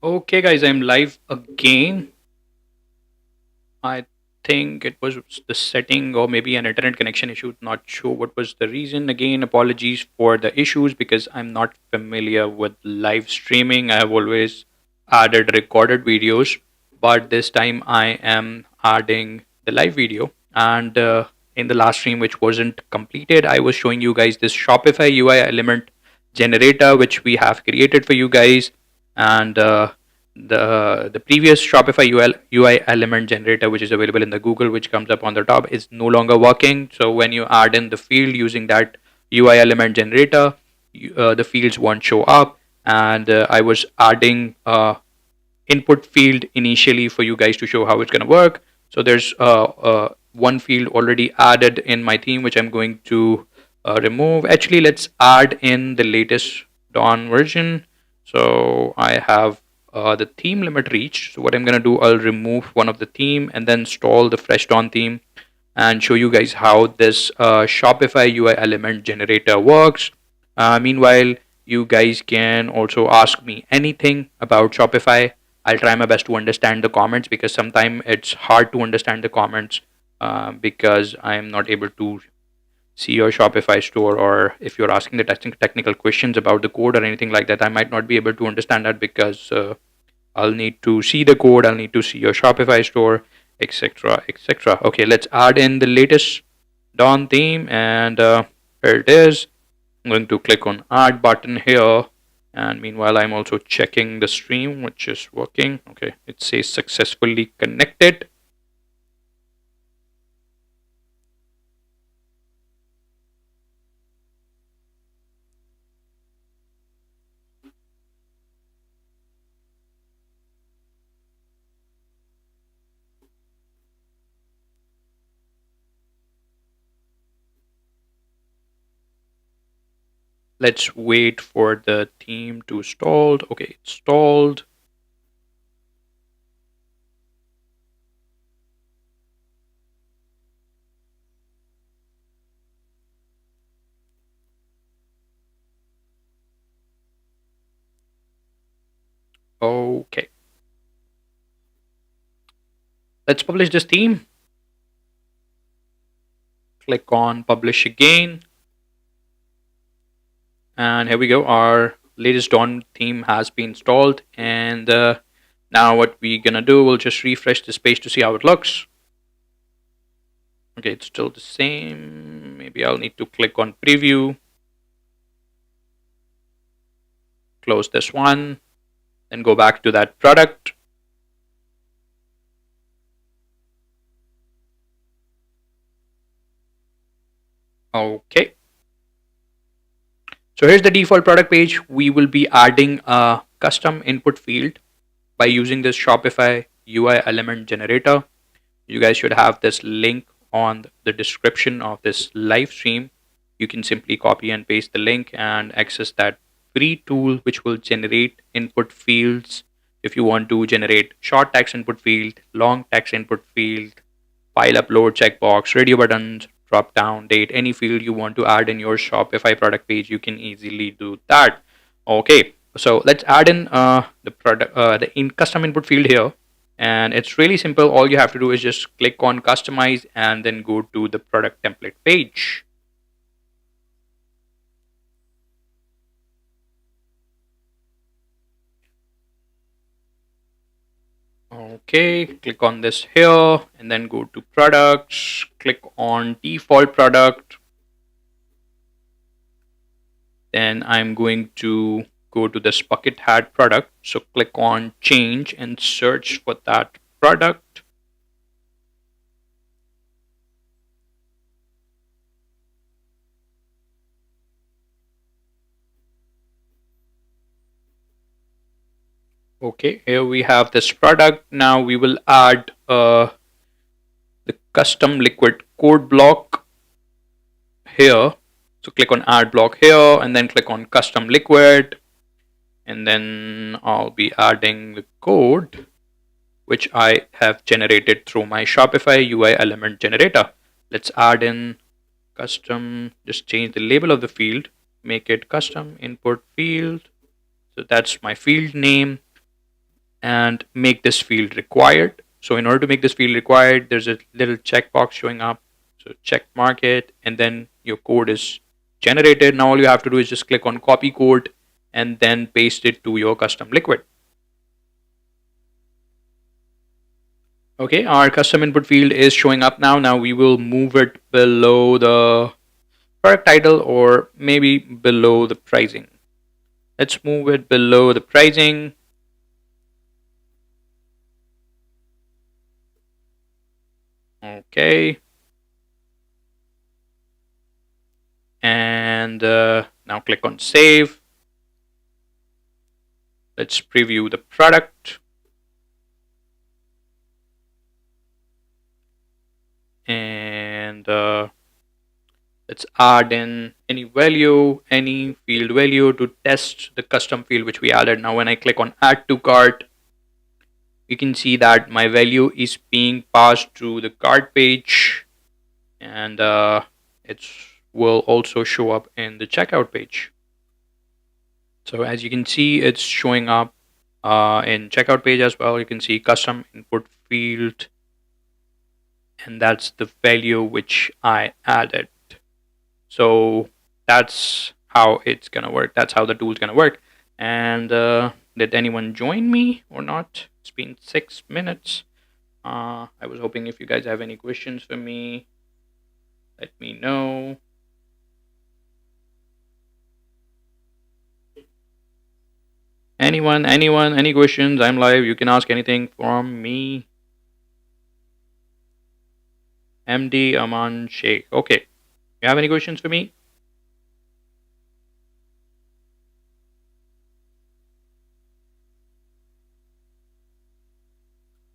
Okay, guys, I'm live again. I think it was the setting or maybe an internet connection issue. Not sure what was the reason. Again, apologies for the issues because I'm not familiar with live streaming. I have always added recorded videos, but this time I am adding the live video. And in the last stream, which wasn't completed, I was showing you guys this Shopify UI element generator, which we have created for you guys. And the previous Shopify UI element generator, which is available in the Google, which comes up on the top, is no longer working. So when you add in the field using that UI element generator, the fields won't show up. And I was adding input field initially for you guys to show how it's going to work. So there's one field already added in my theme, which I'm going to remove. Actually, let's add in the latest Dawn version. So I have the theme limit reached. So what I'm going to do, I'll remove one of the theme and then install the fresh Dawn theme and show you guys how this Shopify UI element generator works. Meanwhile, you guys can also ask me anything about Shopify. I'll try my best to understand the comments because sometimes it's hard to understand the comments because I'm not able to see your Shopify store, or if you're asking the technical questions about the code or anything like that, I might not be able to understand that because I'll need to see the code, I'll need to see your Shopify store, etc. etc. Okay, let's add in the latest Dawn theme, and here it is. I'm going to click on add button here, and meanwhile I'm also checking the stream, which is working. Okay, it says successfully connected. Let's wait for the theme to stalled. Okay, it's stalled. Okay, let's publish this theme. Click on publish again, and here we go. Our latest Dawn theme has been installed, and now what we're gonna do, we'll just refresh this page to see how it looks. Okay, it's still the same. Maybe I'll need to click on preview, close this one, then go back to that product. Okay, so here's the default product page. We will be adding a custom input field by using this Shopify UI element generator. You guys should have this link on the description of this live stream. You can simply copy and paste the link and access that free tool, which will generate input fields. If you want to generate short text input field, long text input field, file upload checkbox, radio buttons, drop down date, any field you want to add in your Shopify product page, you can easily do that. Okay, so let's add in the product, the custom input field here, and it's really simple. All you have to do is just click on customize and then go to the product template page. Okay, click on this here and then go to products, click on default product. Then I'm going to go to this bucket hat product. So click on change and search for that product. Okay, here we have this product. Now we will add the custom liquid code block here. So click on add block here and then click on custom liquid. And then I'll be adding the code which I have generated through my Shopify UI element generator. Let's add in custom, just change the label of the field, make it custom input field. So that's my field name. and make this field required. So in order to make this field required, there's a little checkbox showing up. So check mark it, and then your code is generated. Now all you have to do is just click on copy code and then paste it to your custom liquid. Okay, our custom input field is showing up now. Now we will move it below the product title or maybe below the pricing. Let's move it below the pricing. Okay. And now click on save. Let's preview the product. And let's add in any value, any field value to test the custom field which we added. Now when I click on add to cart, you can see that my value is being passed to the cart page, and it will also show up in the checkout page. So as you can see, it's showing up in checkout page as well. You can see custom input field, and that's the value which I added. So that's how it's gonna work. That's how the tool's gonna work. And did anyone join me or not? It's been 6 minutes. I was hoping if you guys have any questions for me, let me know. Anyone, any questions? I'm live. You can ask anything from me. MD Aman Sheikh. Okay. You have any questions for me?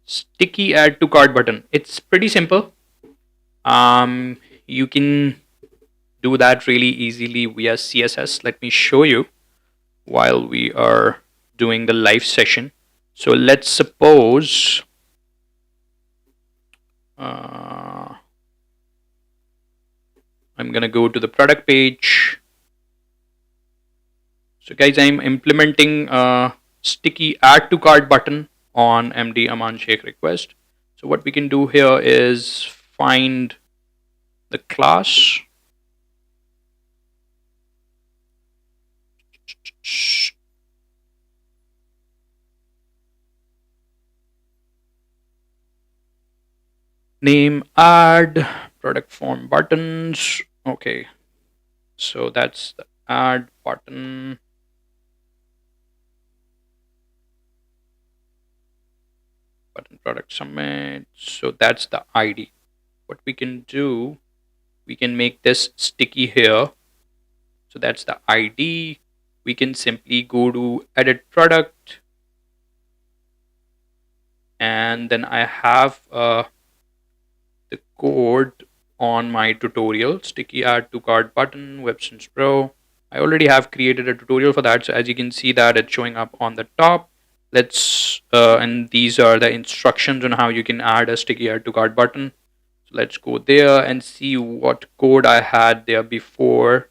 Sticky add to cart button. It's pretty simple. You can do that really easily via CSS. Let me show you while we are doing the live session. So let's suppose I'm gonna go to the product page. So guys, I'm implementing a sticky add to cart button on MD Aman Sheikh request. So what we can do here is find the class. Name add product form buttons. Okay, so that's the add button. Button product submit. So that's the ID. What we can do, we can make this sticky here. So that's the ID. We can simply go to edit product, and then I have the code on my tutorial, sticky add to cart button, WebSense Pro. I already have created a tutorial for that. So as you can see that it's showing up on the top. Let's and these are the instructions on how you can add a sticky add to cart button. So let's go there and see what code I had there before.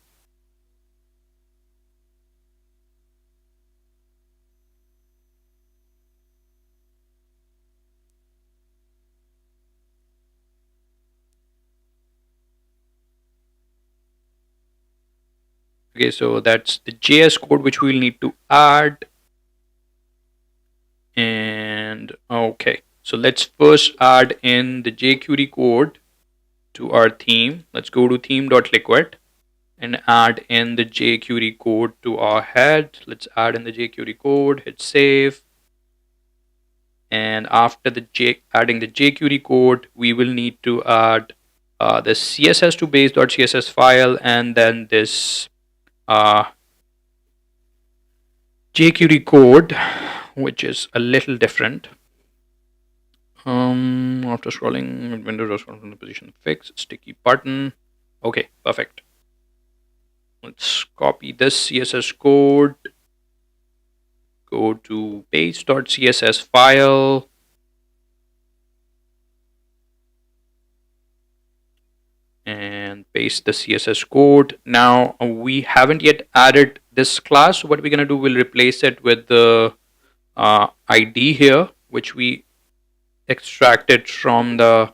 Okay, so that's the JS code which we'll need to add. And okay, so let's first add in the jQuery code to our theme. Let's go to theme.liquid and add in the jQuery code to our head. Let's add in the jQuery code, hit save. And after adding the jQuery code, we will need to add the CSS to base.css file, and then this jQuery code, which is a little different. After scrolling, Windows from the position fix, sticky button. Okay, perfect. Let's copy this CSS code. Go to base.css file. And paste the CSS code. Now we haven't yet added this class. So what we're gonna do, we'll replace it with the ID here, which we extracted from the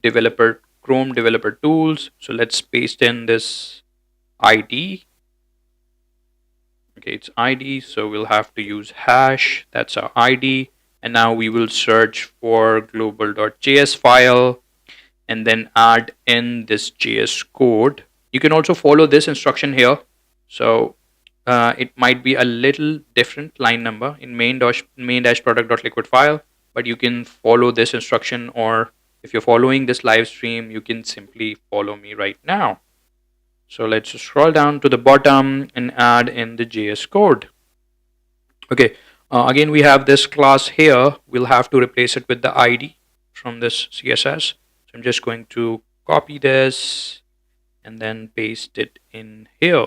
developer Chrome developer tools. So let's paste in this ID. Okay, it's ID, so we'll have to use hash. That's our ID. And now we will search for global.js file and then add in this JS code. You can also follow this instruction here. So it might be a little different line number in main dash product.liquid file, but you can follow this instruction, or if you're following this live stream, you can simply follow me right now. So let's scroll down to the bottom and add in the JS code. Okay, again, we have this class here. We'll have to replace it with the ID from this CSS. So I'm just going to copy this and then paste it in here.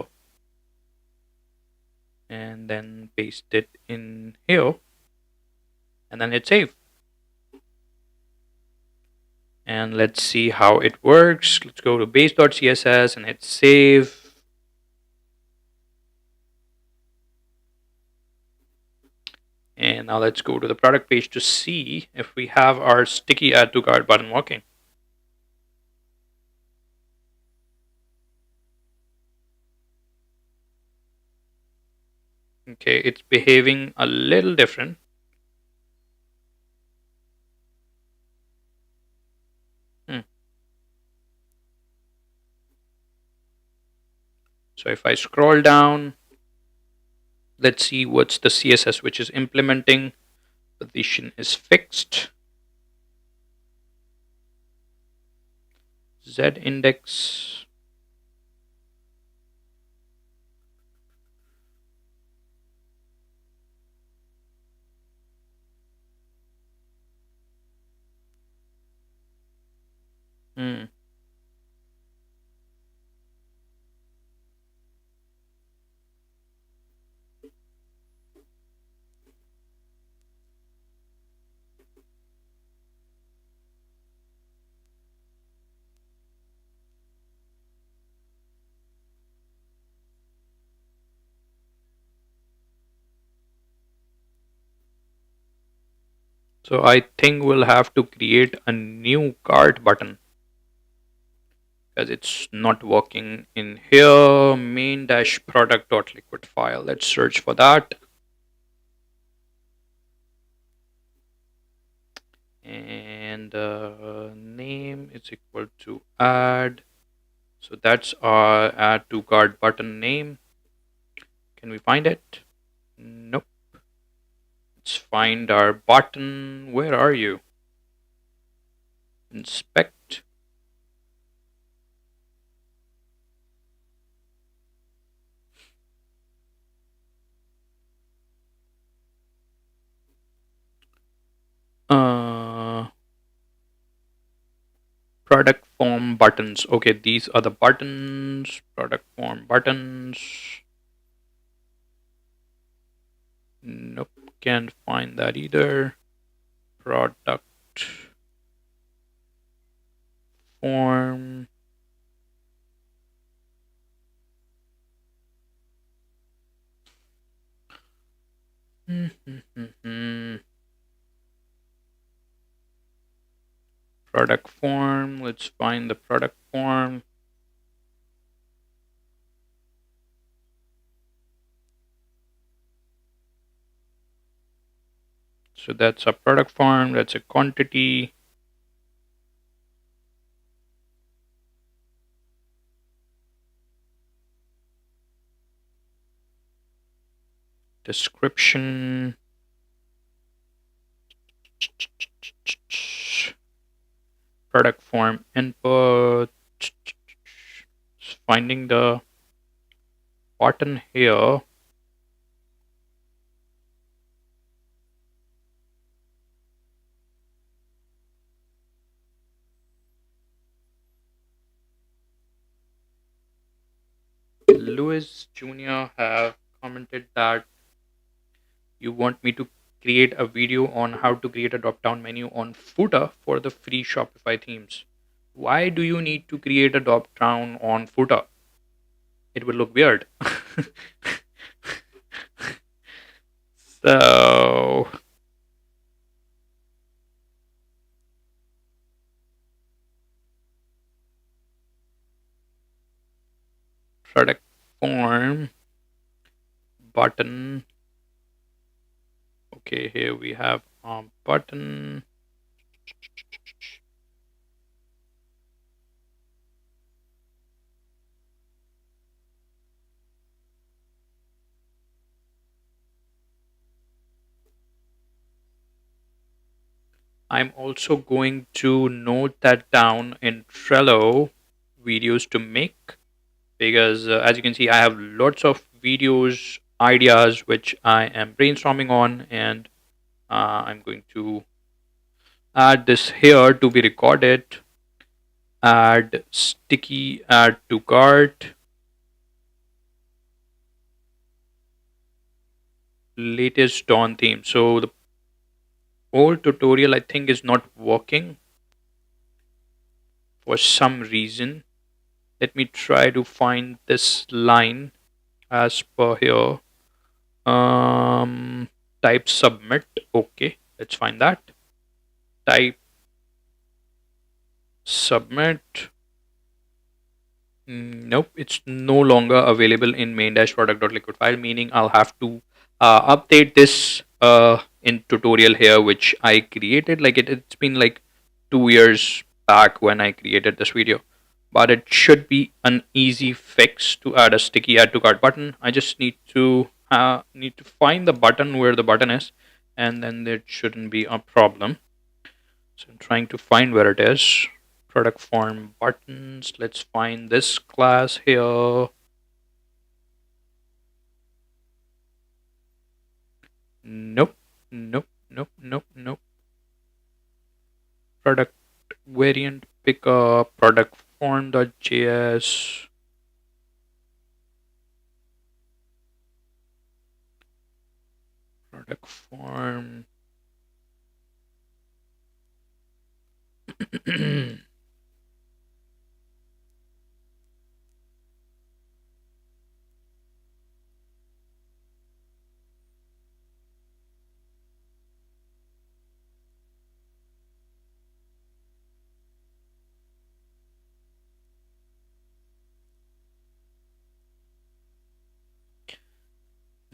And then paste it in here. And then hit save. And let's see how it works. Let's go to base.css and hit save. And now let's go to the product page to see if we have our sticky add to cart button working. Okay, it's behaving a little different. So if I scroll down, let's see what's the CSS which is implementing. Position is fixed. Z index. Hmm. So I think we'll have to create a new cart button because it's not working in here. Main-product.liquid file. Let's search for that. And name is equal to add. So that's our add to cart button name. Can we find it? Nope. Let's find our button. Where are you? Inspect. Uh, Product form buttons. Okay, these are the buttons. Product form buttons. Nope, can't find that either. Product form. Product form. Let's find the product form. So that's a product form. That's a quantity. Description. Product form input. Finding the button here. Louis Jr. have commented that you want me to create a video on how to create a drop down menu on footer for the free Shopify themes. Why do you need to create a drop down on footer? It would look weird. So button. Okay, here we have a button. I'm also going to note that down in Trello, videos to make, because as you can see, I have lots of videos, ideas which I am brainstorming on, and I'm going to add this here to be recorded. Add sticky, add to cart, latest dawn theme. So the old tutorial I think is not working for some reason. Let me try to find this line as per here. Um, type submit. Okay, let's find that. Type submit. Nope, it's no longer available in main-product.liquid file, meaning I'll have to update this in tutorial here, which I created. Like it's been like 2 years back when I created this video, but it should be an easy fix to add a sticky add to cart button. I just need to find the button where the button is, and then there shouldn't be a problem. So I'm trying to find where it is. Product form buttons. Let's find this class here. Nope. Nope. Nope. Nope. Nope. Product variant pickup. Product form.js. Product form.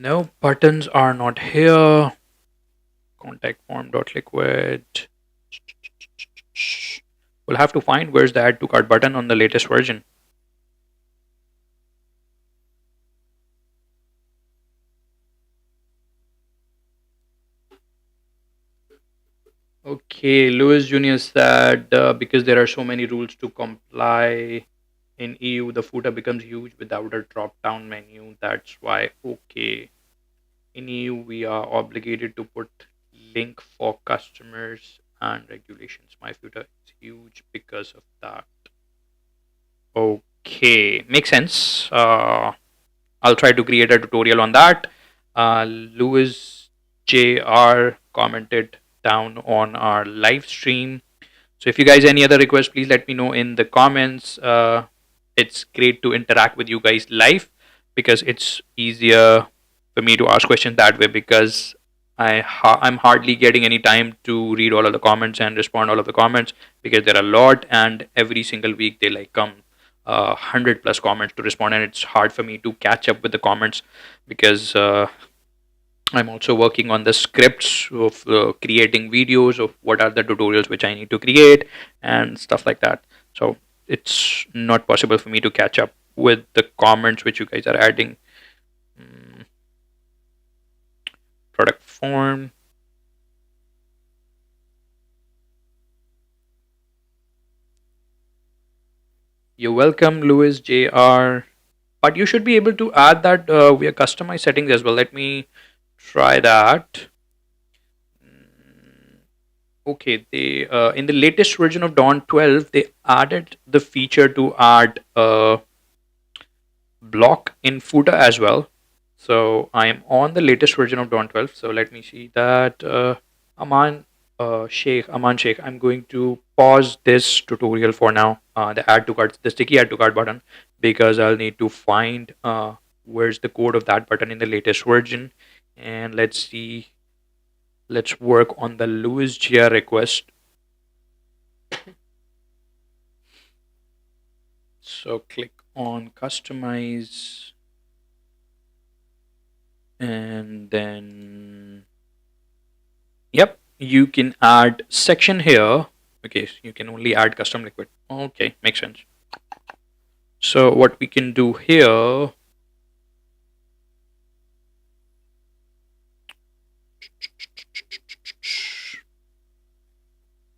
No, buttons are not here. Contact form.liquid. We'll have to find where's the add to cart button on the latest version. Okay, Lewis Jr. said because there are so many rules to comply in EU, the footer becomes huge without a drop down menu. That's why, okay, in EU, we are obligated to put link for customers and regulations. My footer is huge because of that. Okay, makes sense. I'll try to create a tutorial on that. Louis JR commented down on our live stream. So if you guys any other requests, please let me know in the comments. It's great to interact with you guys live because it's easier for me to ask questions that way because I'm hardly getting any time to read all of the comments and respond all of the comments because there are a lot and every single week they like come 100 plus comments to respond and it's hard for me to catch up with the comments because I'm also working on the scripts of creating videos of what are the tutorials which I need to create and stuff like that. So it's not possible for me to catch up with the comments which you guys are adding. Mm, product form. You're welcome, Louis JR. But you should be able to add that via customized settings as well. Let me try that. Mm, Okay, they in the latest version of Dawn 12, they added the feature to add block in footer as well. So I am on the latest version of Dawn 12. So let me see that. Aman Aman Sheikh, I'm going to pause this tutorial for now. The add to cart, the sticky add to cart button, because I'll need to find where's the code of that button in the latest version. And let's see. Let's work on the Louis GR request. So click on customize And then, yep, you can add section here. Okay, so you can only add custom liquid. Okay, makes sense. So what we can do here,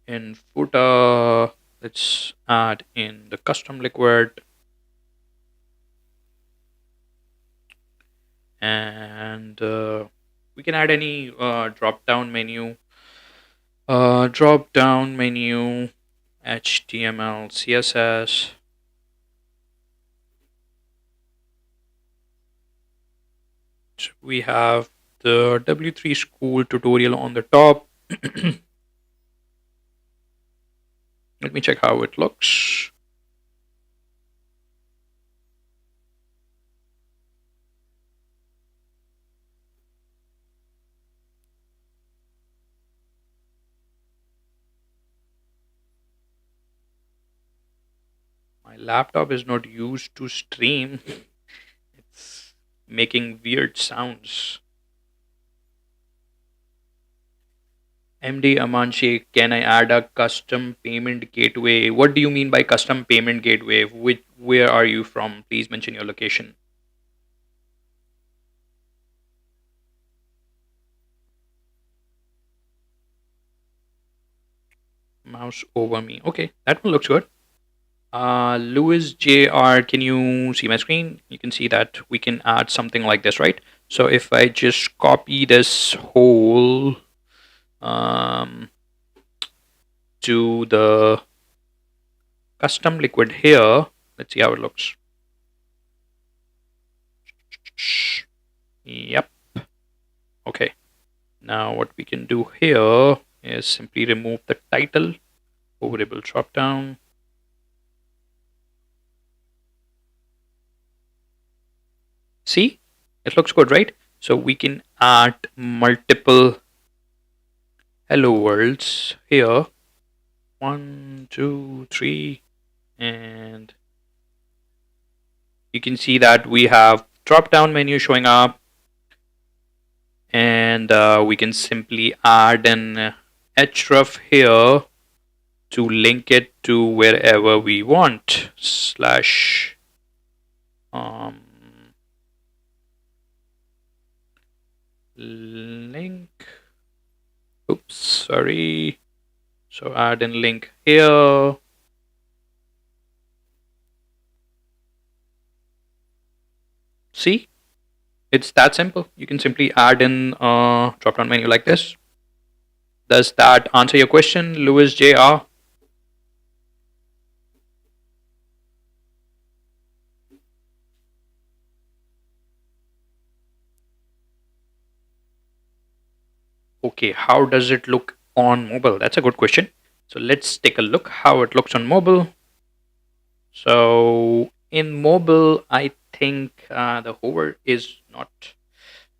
in footer, let's add in the custom liquid, and we can add any drop down menu, HTML, CSS. So we have the W3 school tutorial on the top. Let me check how it looks. My laptop is not used to stream. It's making weird sounds. MD Amanshi, can I add a custom payment gateway? What do you mean by custom payment gateway? Where are you from? Please mention your location. Mouse over me. Okay, that one looks good. Louis JR, can you see my screen? You can see that we can add something like this, right? So if I just copy this whole um, to the custom liquid here, let's see how it looks. Yep. Okay. Now what we can do here is simply remove the title, variable drop down. See, it looks good, right? So we can add multiple hello worlds here. 1, 2, 3, and you can see that we have drop down menu showing up, and we can simply add an href here to link it to wherever we want, slash um, link. Oops, sorry. So add in link here. See, it's that simple. You can simply add in a drop down menu like this. Does that answer your question, Louis JR? Okay, how does it look on mobile? That's a good question. So let's take a look how it looks on mobile. So in mobile, I think the hover is not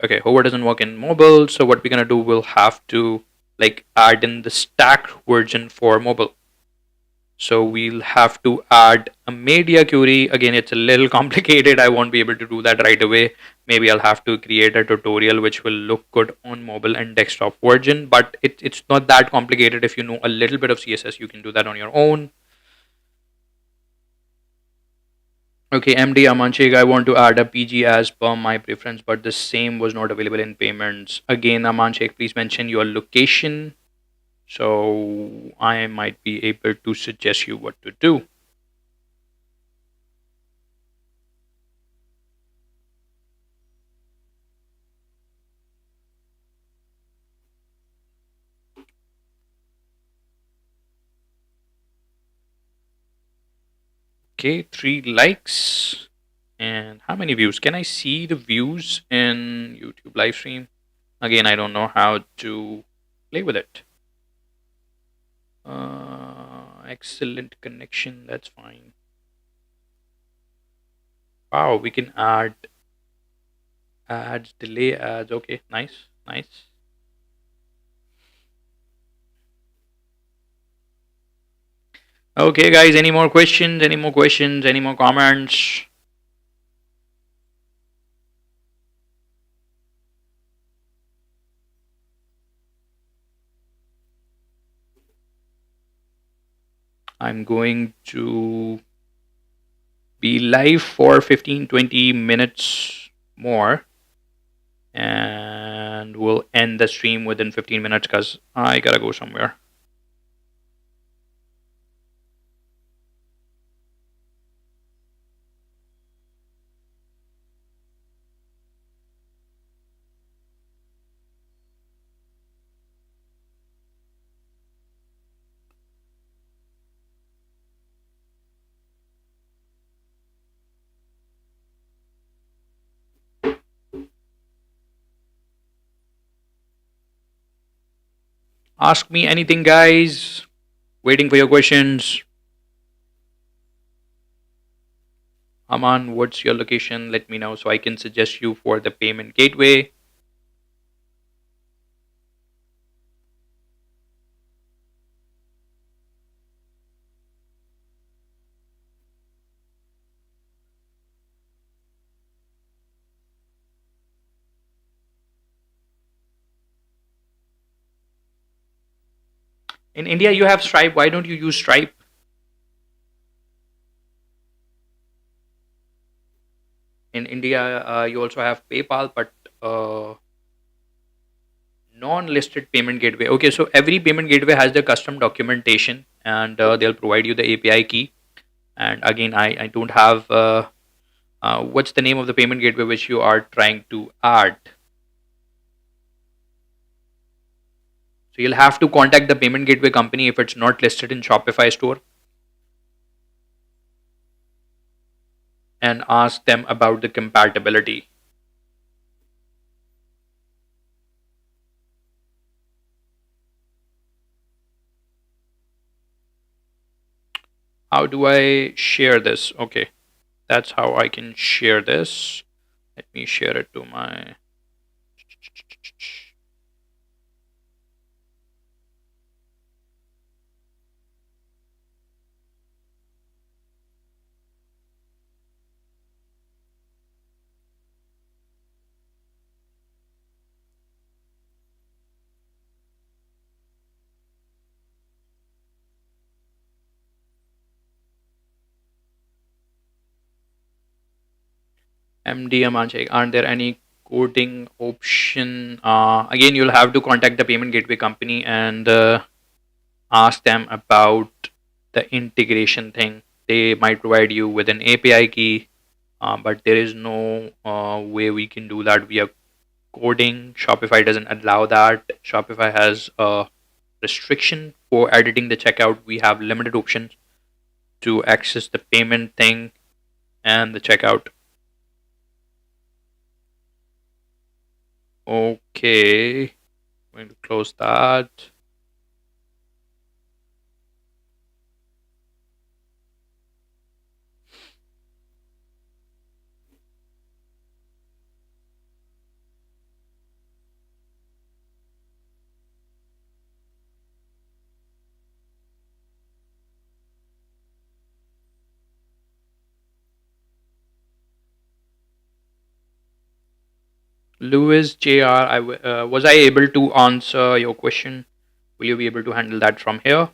okay. Hover doesn't work in mobile. So what we're gonna do, we'll have to like add in the stacked version for mobile. So we'll have to add a media query. Again, it's a little complicated. I won't be able to do that right away. Maybe I'll have to create a tutorial which will look good on mobile and desktop version, but it's not that complicated. If you know a little bit of CSS, you can do that on your own. Okay, MD Amanchik, I want to add a PG as per my preference, but the same was not available in payments. Again, Amanchik, please mention your location so I might be able to suggest you what to do. Okay, 3 likes. And how many views? Can I see the views in YouTube live stream? Again, I don't know how to play with it. Excellent connection. That's fine. Wow, we can add ads, delay ads. Okay, nice, nice. Okay, guys, any more questions? Any more questions? Any more comments? I'm going to be live for 15-20 minutes more, and we'll end the stream within 15 minutes because I gotta go somewhere. Ask me anything, guys. Waiting for your questions. Aman, what's your location? Let me know so I can suggest you for the payment gateway. In India, you have Stripe. Why don't you use Stripe? In India, you also have PayPal, but uh, non-listed payment gateway. Okay, so every payment gateway has the custom documentation, and they'll provide you the API key. And again, I don't have what's the name of the payment gateway which you are trying to add. So you'll have to contact the payment gateway company if it's not listed in Shopify store and ask them about the compatibility. How do I share this? Okay, that's how I can share this. Let me share it to my MDM. Aren't there any coding option? Again, you'll have to contact the payment gateway company and ask them about the integration thing. They might provide you with an API key, but there is no way we can do that via coding. Shopify doesn't allow that. Shopify has a restriction for editing the checkout. We have limited options to access the payment thing and the checkout. Okay, I'm going to close that. Louis JR, was I able to answer your question? Will you be able to handle that from here?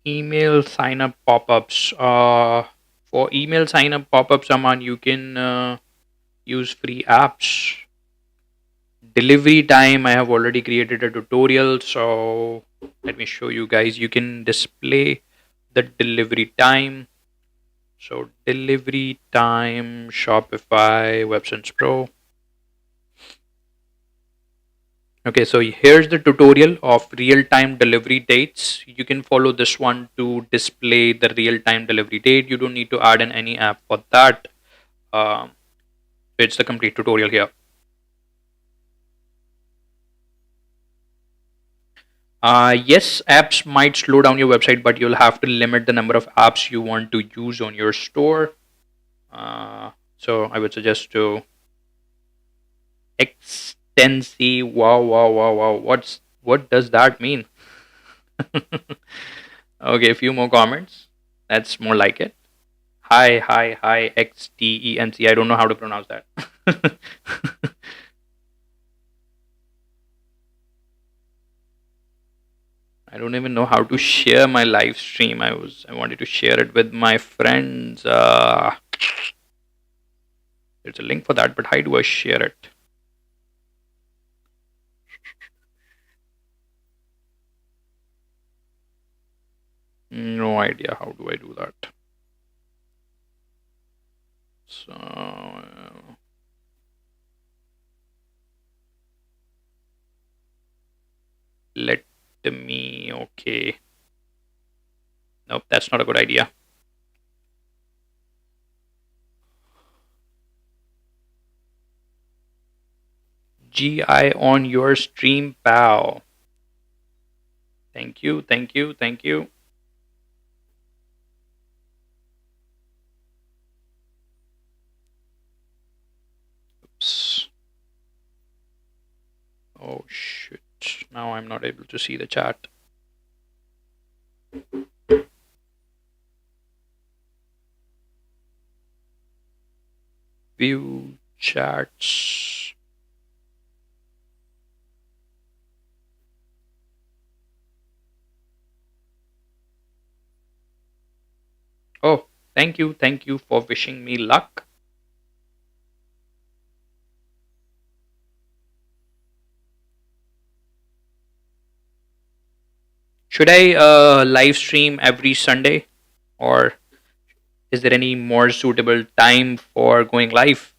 Email sign up pop ups. For email sign up pop up someone, you can use free apps. Delivery time, I have already created a tutorial, so let me show you guys. You can display the delivery time. So delivery time, Shopify, WebSense Pro. Okay, so here's the tutorial of real-time delivery dates. You can follow this one to display the real-time delivery date. You don't need to add in any app for that. Um, it's the complete tutorial here. Yes, apps might slow down your website, but you'll have to limit the number of apps you want to use on your store. Uh, so I would suggest to extensive. Wow, wow, wow, wow. What does that mean? Okay, a few more comments. That's more like it. Hi, hi, hi, XTENC. I don't know how to pronounce that. I don't even know how to share my live stream. I wanted to share it with my friends. There's a link for that, but how do I share it? No idea how do I do that. So let me. Okay. Nope, that's not a good idea. GI on your stream, pal. Thank you, thank you, thank you. Oops. Oh shit. Now I'm not able to see the chat. View chats. Oh, thank you for wishing me luck. Should I live stream every Sunday, or is there any more suitable time for going live?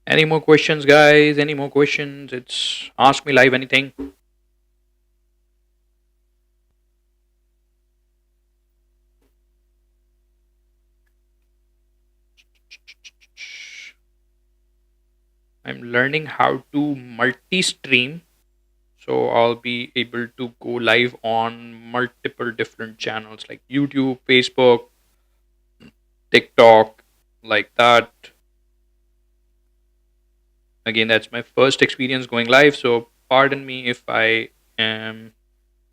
Any more questions, guys? Any more questions? It's ask me live anything. I'm learning how to multi-stream, so I'll be able to go live on multiple different channels like YouTube, Facebook, TikTok, like that. Again, that's my first experience going live, so pardon me if I am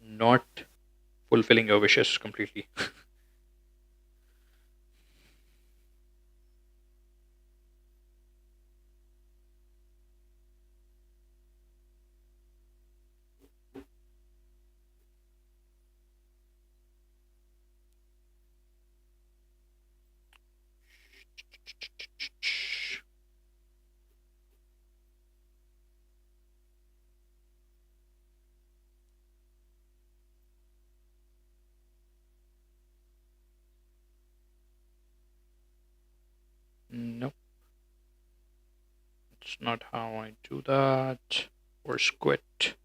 not fulfilling your wishes completely. Nope, it's not how I do that. Or quit.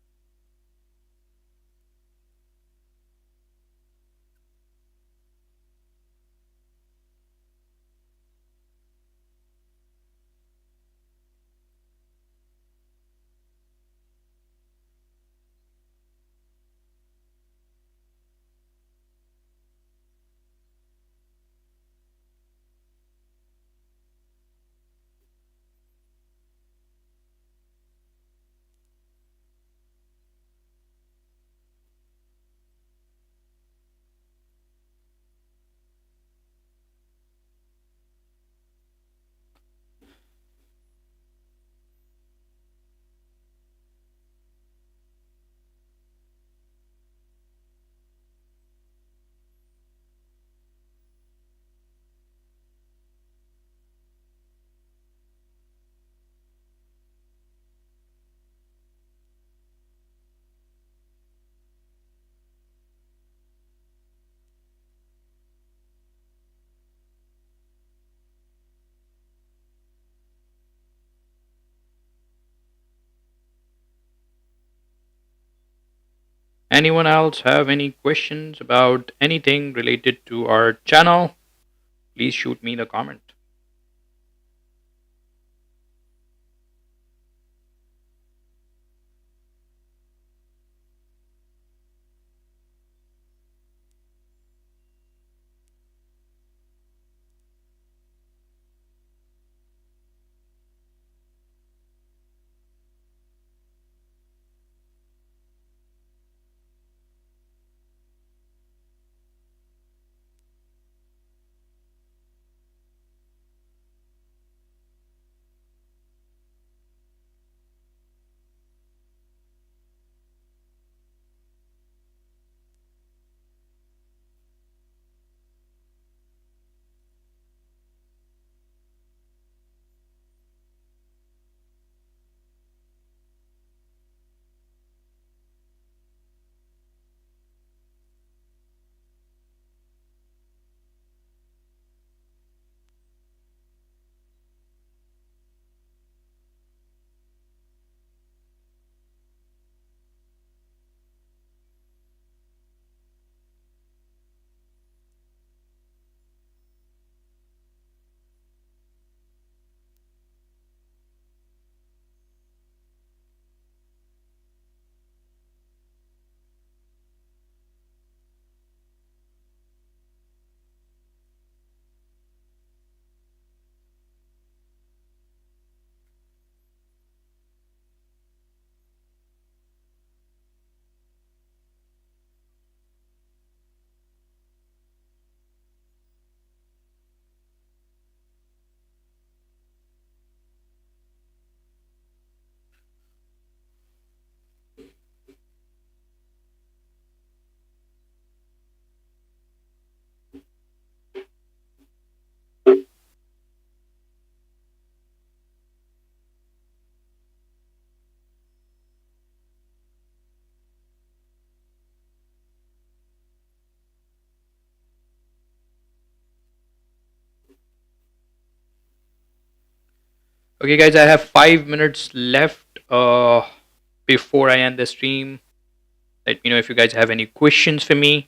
anyone else have any questions about anything related to our channel, please shoot me the comment. Okay, guys, I have 5 minutes left before I end the stream. Let me know if you guys have any questions for me.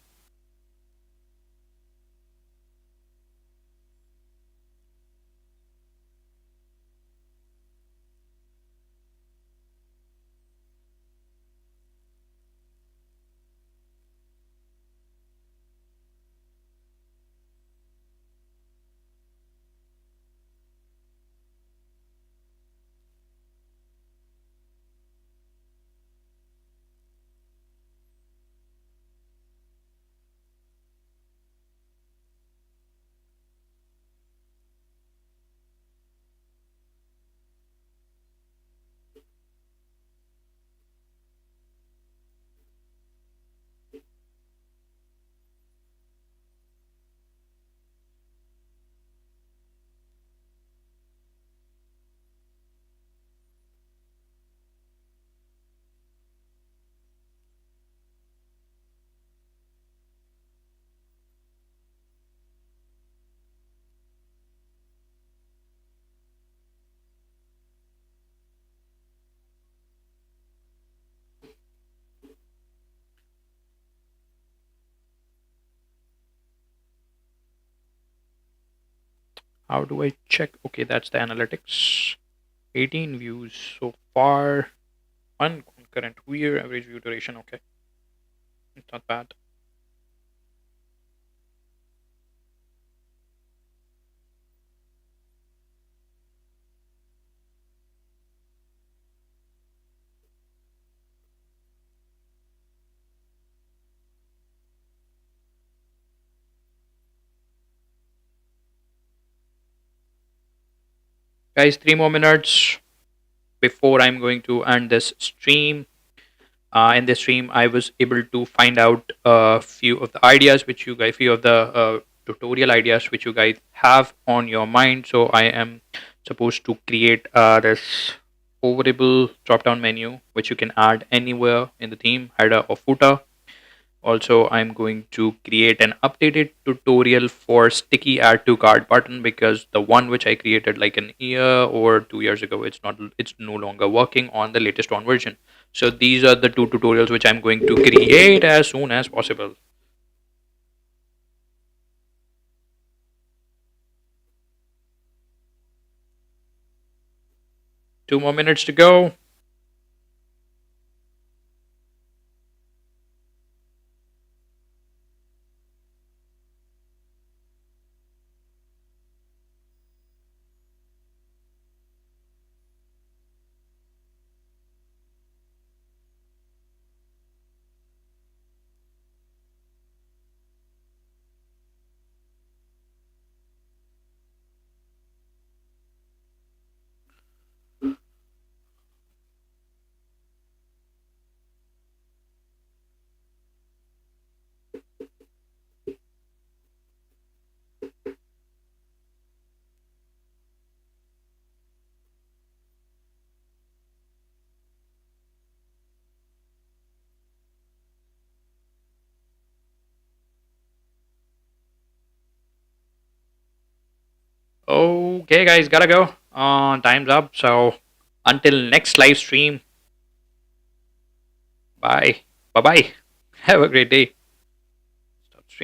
How do I check? Okay, that's the analytics. 18 views so far. One concurrent viewer, average view duration. Okay, it's not bad. Guys, 3 more minutes before I'm going to end this stream. In this stream, I was able to find out a few of the ideas which you guys, few of the tutorial ideas which you guys have on your mind. So I am supposed to create this overable drop down menu which you can add anywhere in the theme, header or footer. Also, I'm going to create an updated tutorial for sticky add to cart button because the one which I created like an year or 2 years ago, it's no longer working on the latest one version. So these are the two tutorials which I'm going to create as soon as possible. 2 more minutes to go. Okay, guys, gotta go. Time's up. So until next live stream, bye. Bye bye. Have a great day.